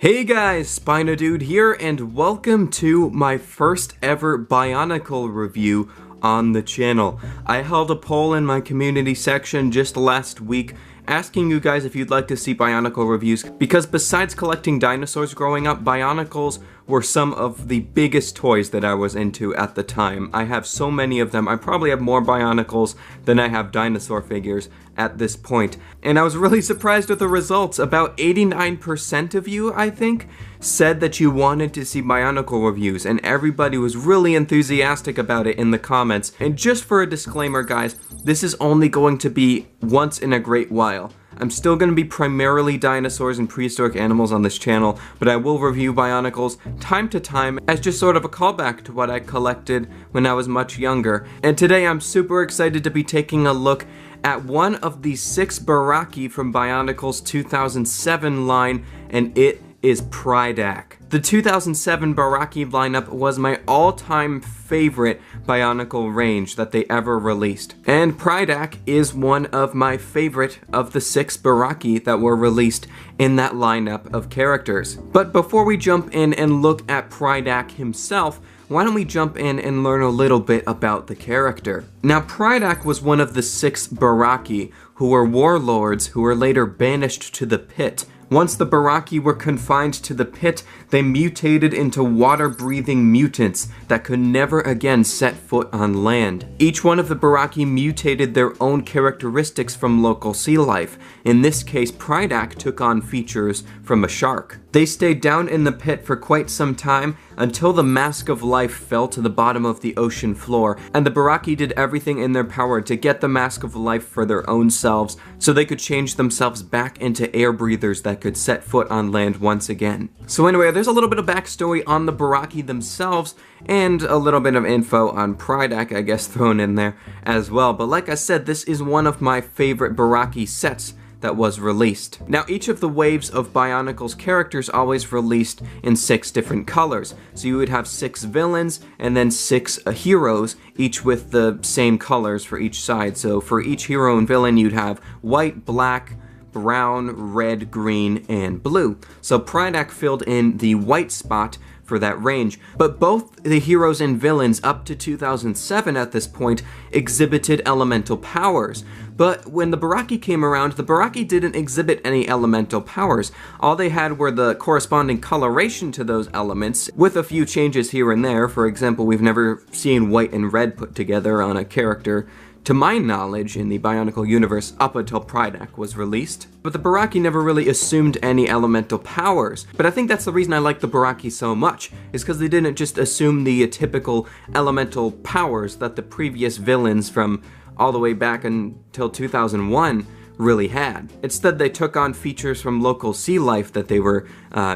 Hey guys, SpinoDude here, and welcome to my first ever Bionicle review on the channel. I held a poll in my community section just last week asking you guys if you'd like to see Bionicle reviews, because besides collecting dinosaurs growing up, Bionicles were some of the biggest toys that I was into at the time. I have so many of them. I probably have more Bionicles than I have dinosaur figures at this point. And I was really surprised with the results. About 89% of you, I think, said that you wanted to see Bionicle reviews, and everybody was really enthusiastic about it in the comments. And just for a disclaimer, guys, this is only going to be once in a great while. I'm still going to be primarily dinosaurs and prehistoric animals on this channel, but I will review Bionicles time to time as just sort of a callback to what I collected when I was much younger. And today I'm super excited to be taking a look at one of the 6 Barraki from Bionicle's 2007 line, and it is Pridak. The 2007 Barraki lineup was my all-time favorite Bionicle range that they ever released. And Pridak is one of my favorite of the 6 Barraki that were released in that lineup of characters. But before we jump in and look at Pridak himself, why don't we jump in and learn a little bit about the character. Now, Pridak was one of the 6 Barraki, who were warlords who were later banished to the pit. Once the Barraki were confined to the pit, they mutated into water-breathing mutants that could never again set foot on land. Each one of the Barraki mutated their own characteristics from local sea life. In this case, Pridak took on features from a shark. They stayed down in the pit for quite some time until the Mask of Life fell to the bottom of the ocean floor, and the Barraki did everything in their power to get the Mask of Life for their own selves so they could change themselves back into air breathers that could set foot on land once again. So anyway, there's a little bit of backstory on the Barraki themselves and a little bit of info on Pridak, I guess, thrown in there as well. But like I said, this is one of my favorite Barraki sets that was released. Now, each of the waves of Bionicle's characters always released in 6 different colors. So you would have 6 villains and then 6 heroes, each with the same colors for each side. So for each hero and villain, you'd have white, black, brown, red, green, and blue. So Pridak filled in the white spot for that range. But both the heroes and villains up to 2007 at this point exhibited elemental powers. But when the Barraki came around, the Barraki didn't exhibit any elemental powers. All they had were the corresponding coloration to those elements, with a few changes here and there. For example, we've never seen white and red put together on a character, to my knowledge, in the Bionicle universe up until Pridak was released. But the Barraki never really assumed any elemental powers. But I think that's the reason I like the Barraki so much, is because they didn't just assume the typical elemental powers that the previous villains from all the way back until 2001 really had. Instead, they took on features from local sea life that they were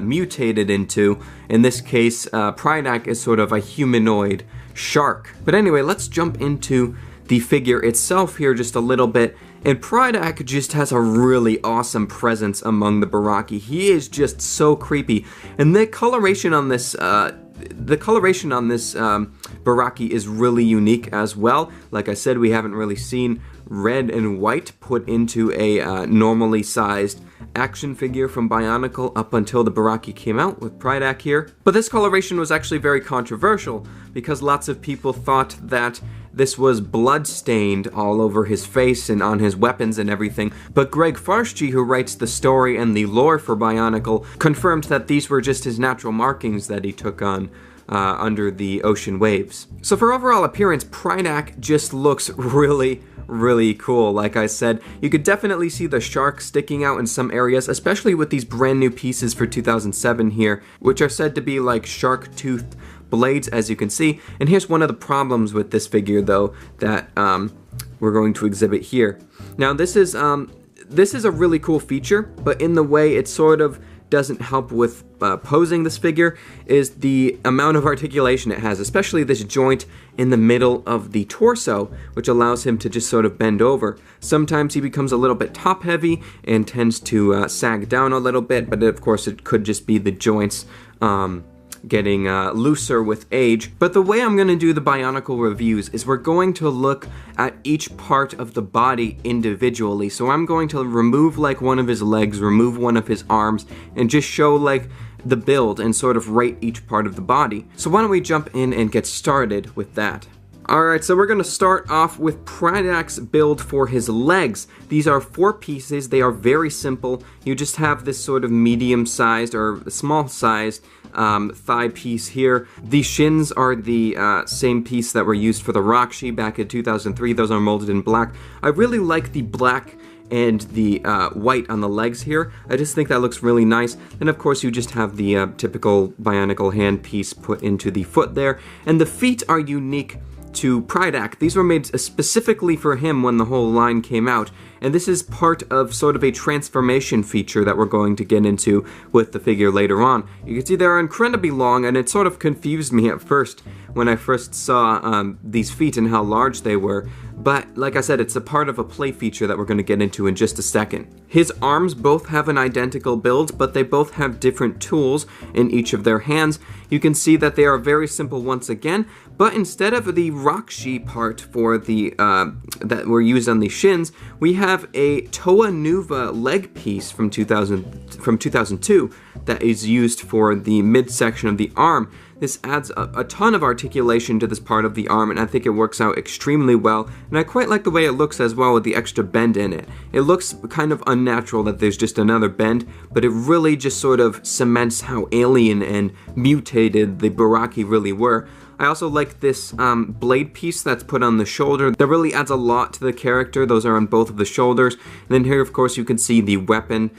mutated into. In this case, Pridak is sort of a humanoid shark. But anyway, let's jump into the figure itself here just a little bit. And Pridak just has a really awesome presence among the Barraki. He is just so creepy. And the coloration on this Barraki is really unique as well. Like I said, we haven't really seen red and white put into a normally sized action figure from Bionicle up until the Barraki came out with Pridak here. But this coloration was actually very controversial because lots of people thought that this was blood-stained all over his face and on his weapons and everything. But Greg Farshchi, who writes the story and the lore for Bionicle, confirmed that these were just his natural markings that he took on under the ocean waves. So for overall appearance, Pridak just looks really cool. Like I said, you could definitely see the shark sticking out in some areas, especially with these brand new pieces for 2007 here, which are said to be like shark-toothed blades, as you can see. And here's one of the problems with this figure, though, that we're going to exhibit here. Now, this is a really cool feature, but in the way it sort of doesn't help with posing this figure is the amount of articulation it has, especially this joint in the middle of the torso, which allows him to just sort of bend over. Sometimes he becomes a little bit top heavy and tends to sag down a little bit, but of course it could just be the joints getting looser with age. But the way I'm going to do the Bionicle reviews is we're going to look at each part of the body individually. So I'm going to remove like one of his legs, remove one of his arms, and just show like the build and sort of rate each part of the body. So why don't we jump in and get started with that. Alright, so we're going to start off with Pridak's build for his legs. These are 4 pieces. They are very simple. You just have this sort of medium-sized or small-sized thigh piece here. The shins are the same piece that were used for the Rakshi back in 2003. Those are molded in black. I really like the black and the white on the legs here. I just think that looks really nice. And of course you just have the typical Bionicle hand piece put into the foot there. And the feet are unique to Pridak. These were made specifically for him when the whole line came out, and this is part of sort of a transformation feature that we're going to get into with the figure later on. You can see they're incredibly long, and it sort of confused me at first when I first saw these feet and how large they were, but like I said, it's a part of a play feature that we're going to get into in just a second. His arms both have an identical build, but they both have different tools in each of their hands. You can see that they are very simple once again, but instead of the Rakshi part for the that were used on the shins, we have a Toa Nuva leg piece from 2002 that is used for the midsection of the arm. This adds a ton of articulation to this part of the arm, and I think it works out extremely well, and I quite like the way it looks as well with the extra bend in it. It looks kind of unnatural that there's just another bend, but it really just sort of cements how alien and mutated the Barraki really were. I also like this blade piece that's put on the shoulder. That really adds a lot to the character. Those are on both of the shoulders. And then here, of course, you can see the weapon.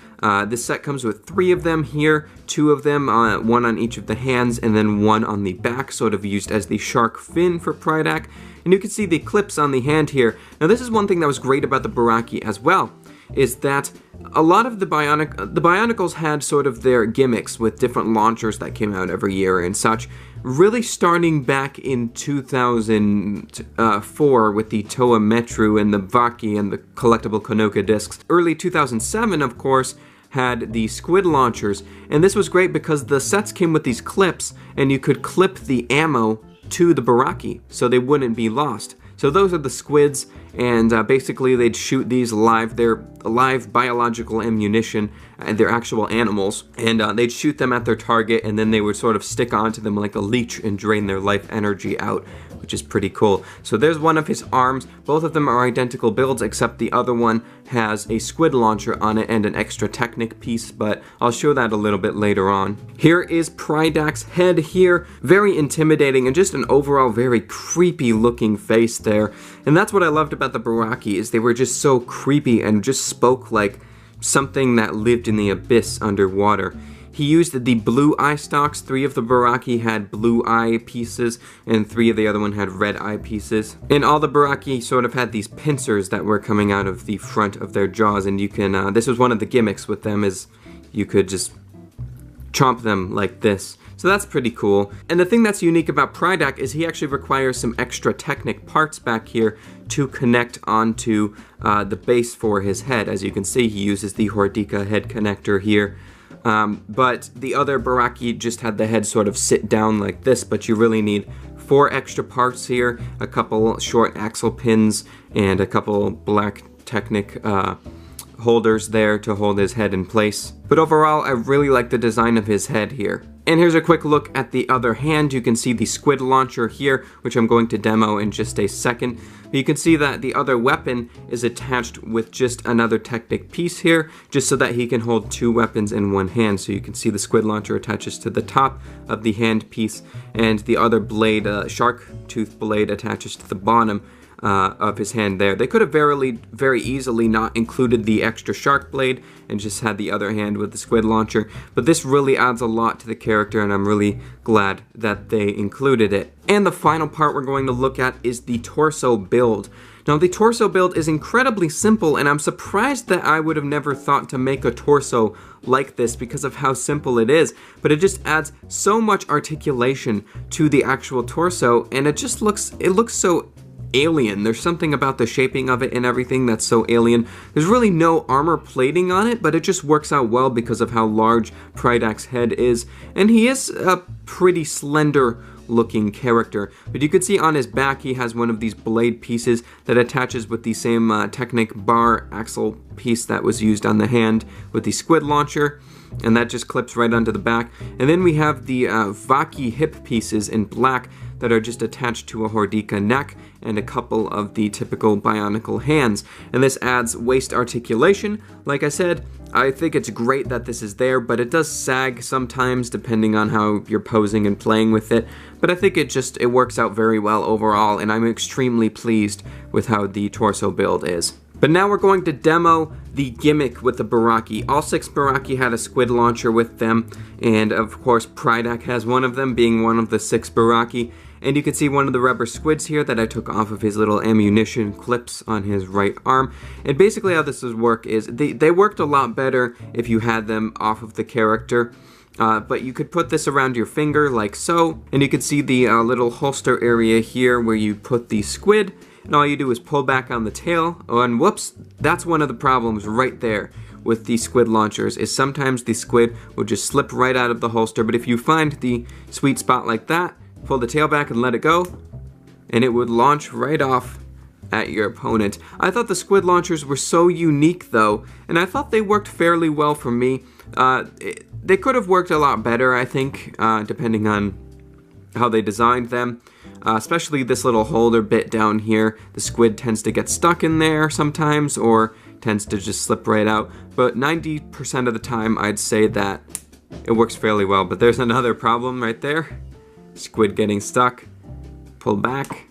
This set comes with 3 of them here, 2 of them, 1 on each of the hands, and then 1 on the back, sort of used as the shark fin for Pridak. And you can see the clips on the hand here. Now, this is one thing that was great about the Barraki as well, is that a lot of the Bionicles had sort of their gimmicks with different launchers that came out every year and such. Really starting back in 2004 with the Toa Metru and the Vaki and the collectible Konoka discs. Early 2007, of course, had the squid launchers, and this was great because the sets came with these clips and you could clip the ammo to the Barraki so they wouldn't be lost. So those are the squids, and basically they'd shoot these live. They're live biological ammunition, and they're actual animals, and they'd shoot them at their target, and then they would sort of stick onto them like a leech and drain their life energy out, which is pretty cool. So there's one of his arms. Both of them are identical builds, except the other one has a squid launcher on it and an extra Technic piece, but I'll show that a little bit later on. Here is Pridak's head here. Very intimidating and just an overall very creepy looking face there. And that's what I loved about the Barraki, is they were just so creepy and just spoke like something that lived in the abyss underwater. He used the blue eye stalks. 3 of the Barraki had blue eye pieces, and 3 of the other one had red eye pieces. And all the Barraki sort of had these pincers that were coming out of the front of their jaws, and you can, this was one of the gimmicks with them, is you could just chomp them like this. So that's pretty cool. And the thing that's unique about Pridak is he actually requires some extra Technic parts back here to connect onto the base for his head. As you can see, he uses the Hordika head connector here. But the other Barraki just had the head sort of sit down like this, but you really need 4 extra parts here, a couple short axle pins, and a couple black Technic holders there to hold his head in place. But overall, I really like the design of his head here. And here's a quick look at the other hand. You can see the squid launcher here, which I'm going to demo in just a second. But you can see that the other weapon is attached with just another Technic piece here, just so that he can hold 2 weapons in one hand. So you can see the squid launcher attaches to the top of the hand piece, and the other blade, shark tooth blade, attaches to the bottom of his hand there. They could have very easily not included the extra shark blade and just had the other hand with the squid launcher, but this really adds a lot to the character, and I'm really glad that they included it. And the final part we're going to look at is the torso build. Now, the torso build is incredibly simple, and I'm surprised that I would have never thought to make a torso like this because of how simple it is, but it just adds so much articulation to the actual torso, and it looks so alien. There's something about the shaping of it and everything that's so alien. There's really no armor plating on it, but it just works out well because of how large Pridak's head is, and he is a pretty slender looking character. But you can see on his back he has one of these blade pieces that attaches with the same Technic bar axle piece that was used on the hand with the squid launcher. and that just clips right onto the back. And then we have the Vaki hip pieces in black that are just attached to a Hordika neck and a couple of the typical Bionicle hands. And this adds waist articulation. Like I said, I think it's great that this is there, but it does sag sometimes depending on how you're posing and playing with it. But I think it works out very well overall, and I'm extremely pleased with how the torso build is. But now we're going to demo the gimmick with the Barraki. All 6 Barraki had a squid launcher with them, and of course Pridak has one of them, being one of the 6 Barraki. And you can see one of the rubber squids here that I took off of his little ammunition clips on his right arm. And basically how this would work is, they worked a lot better if you had them off of the character. But you could put this around your finger like so, and you can see the little holster area here where you put the squid, and all you do is pull back on the tail. Oh, and whoops, that's one of the problems right there with the squid launchers, is sometimes the squid will just slip right out of the holster. But if you find the sweet spot like that, pull the tail back and let it go, and it would launch right off at your opponent. I thought the squid launchers were so unique though, and I thought they worked fairly well for me. They could have worked a lot better, I think, depending on how they designed them. Especially this little holder bit down here. The squid tends to get stuck in there sometimes, or tends to just slip right out. But 90% of the time, I'd say that it works fairly well. But there's another problem right there. Squid getting stuck. Pull back.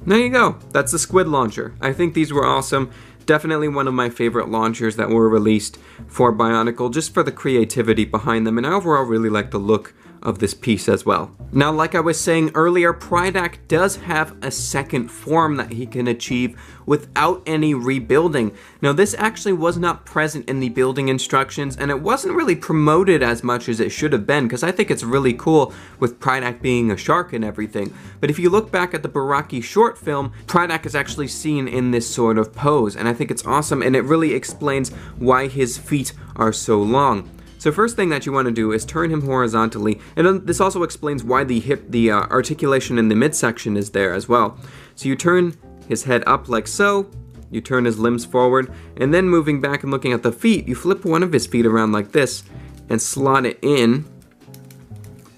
There you go. That's the squid launcher. I think these were awesome. Definitely one of my favorite launchers that were released for Bionicle, just for the creativity behind them, and I overall really like the look of this piece as well. Now, like I was saying earlier, Pridak does have a second form that he can achieve without any rebuilding. Now, this actually was not present in the building instructions, and it wasn't really promoted as much as it should have been, because I think it's really cool with Pridak being a shark and everything. But if you look back at the Barraki short film, Pridak is actually seen in this sort of pose, and I think it's awesome, and it really explains why his feet are so long. So first thing that you want to do is turn him horizontally, and this also explains why the articulation in the midsection is there as well. So you turn his head up like so, you turn his limbs forward, and then moving back and looking at the feet, you flip one of his feet around like this, and slot it in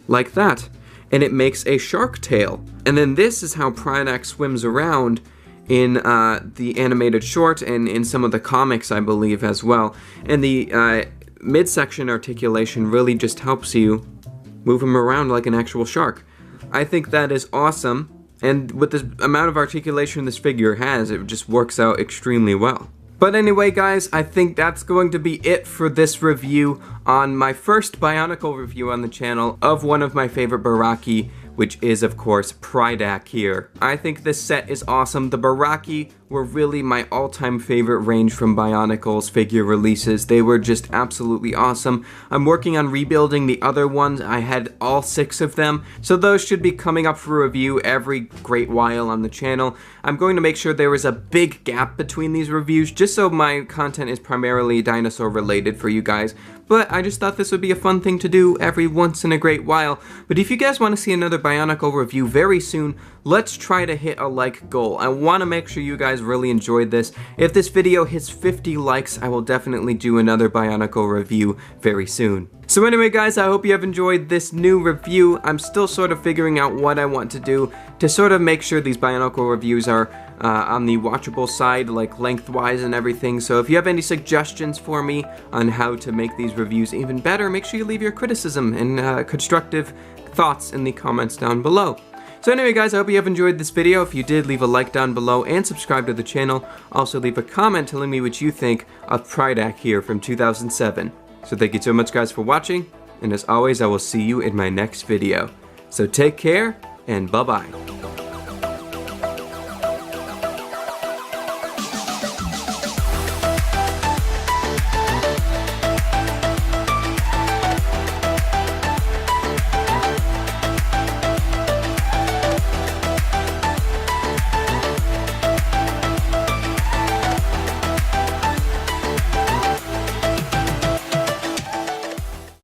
like that, and it makes a shark tail. And then this is how Pridak swims around in the animated short, and in some of the comics, I believe, as well. And the midsection articulation really just helps you move him around like an actual shark. I think that is awesome, and with the amount of articulation this figure has, it just works out extremely well. But anyway, guys, I think that's going to be it for this review on my first Bionicle review on the channel of one of my favorite Barraki, which is, of course, Pridak here. I think this set is awesome. The Barraki were really my all-time favorite range from Bionicle's figure releases. They were just absolutely awesome. I'm working on rebuilding the other ones. I had all 6 of them, so those should be coming up for review every great while on the channel. I'm going to make sure there is a big gap between these reviews, just so my content is primarily dinosaur related for you guys. But I just thought this would be a fun thing to do every once in a great while. But if you guys want to see another Bionicle review very soon, let's try to hit a like goal. I want to make sure you guys really enjoyed this. If this video hits 50 likes, I will definitely do another Bionicle review very soon. So anyway, guys, I hope you have enjoyed this new review. I'm still sort of figuring out what I want to do to sort of make sure these Bionicle reviews are on the watchable side, like lengthwise and everything. So if you have any suggestions for me on how to make these reviews even better, make sure you leave your criticism and constructive thoughts in the comments down below. So anyway, guys, I hope you have enjoyed this video. If you did, leave a like down below and subscribe to the channel. Also leave a comment telling me what you think of Pridak here from 2007. So thank you so much, guys, for watching, and as always, I will see you in my next video. So take care, and bye-bye.